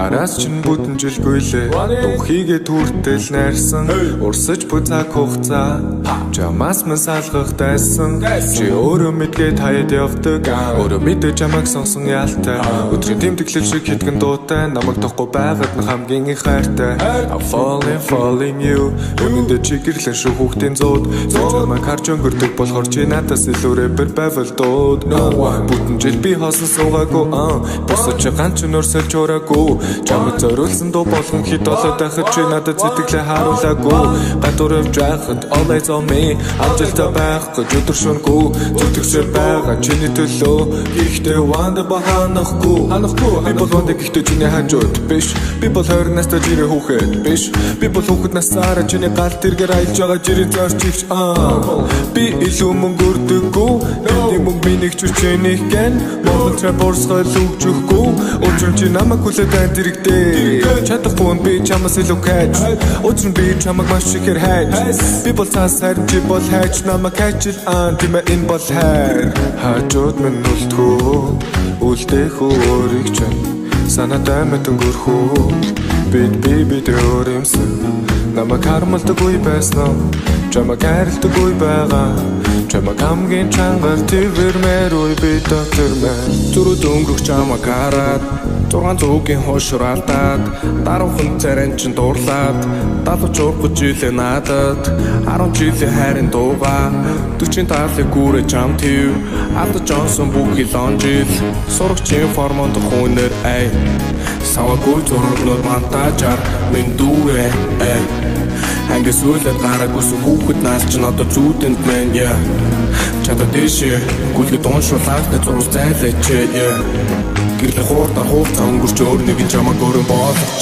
Араас чинь бүтэн жилгүйлээ Духигээ түртэл найрсан Урсаж буй цаг хугацаа Чамаас мэн салгах дайсан Чи өөрөө мэдгээд хаяад явдаг Өөрөө мэдээж чамайг сонсон ялтай Өдрийн тэмдэглэл шиг хэдгэн дуутай Намайг тохгүй байгаад нь хамгийн их хайртай I'm falling you Өнөндөө чи гэрлэн шүү хүүхдийн зууд Чамайг харж өнгөрдөг болохоор чи надаас илүү рэпер байвал дууд Бүтэн жил би хоосон суугаагүй Босож ганч нөрсөлж ураагүй Чамд зориулсан дуу болгон хит олоод байхад чи надад сэтгэлээ харуулаагүй Гадуур явж байхад all eyes on me Амжилттай байх гэж өдөр шөнөгүй Зүтгэсээр байгаа чиний төлөө Гэхдээ ванда баханахгүй Би бол ванда гэхдээ чиний хажууд биш Би бол 20 настай жирийн хүүхэд биш Би бол хүүхэд насаараа чиний галт тэргээр аялж байгаа жирийн зорчигч Би илүү мөнгө өрдөггүй Эний мөнгө минийх ч чинийх гэн Монгол цай борсгой лүгж өгөхгүй Учир чи намайг хүлээд дэрэгдээ Чадахгүй би чамаас илүү кайч Учир нь би чамайг маш ихээр хайж Би бол цаас хайр чи бол хайч Намайг хайчил тийм ээ энэ бол хайр Хажууд минь үлдэхүү Үлдээх өөрийг чинь Санаатай мэтэн гөрхүү Бид өөр юмсан Намайг харамлдаггүй байсан Чамайг хайрладаггүй байгаа Чамайг хамгийн чангаар твэрмээр үе би доктор мэн Зүрүүд өнгөрөх чамайг хараад 600-гийн хошор алдаад Даруухан царин чин дуурлаад 70 жилээ надад 10 жилийн хайрын дууга 40 талыг гүрэ чам твв Алдаж онсон бүхий лонжил Сурагчийн формонд хүнээр ай Саваагүй зургнууд монтажаар минь дүүрэ Ангис үлээд гараагүйсэн хүүхэд нас чинь одоо зүүдэнд мэн Чада дэшээ гүлгээ дууншуулаад зурс зайлаач Гэрлээ хууртаар хуурцаа өнгөрч өөр нэгэн чамайг өөрөө болгоч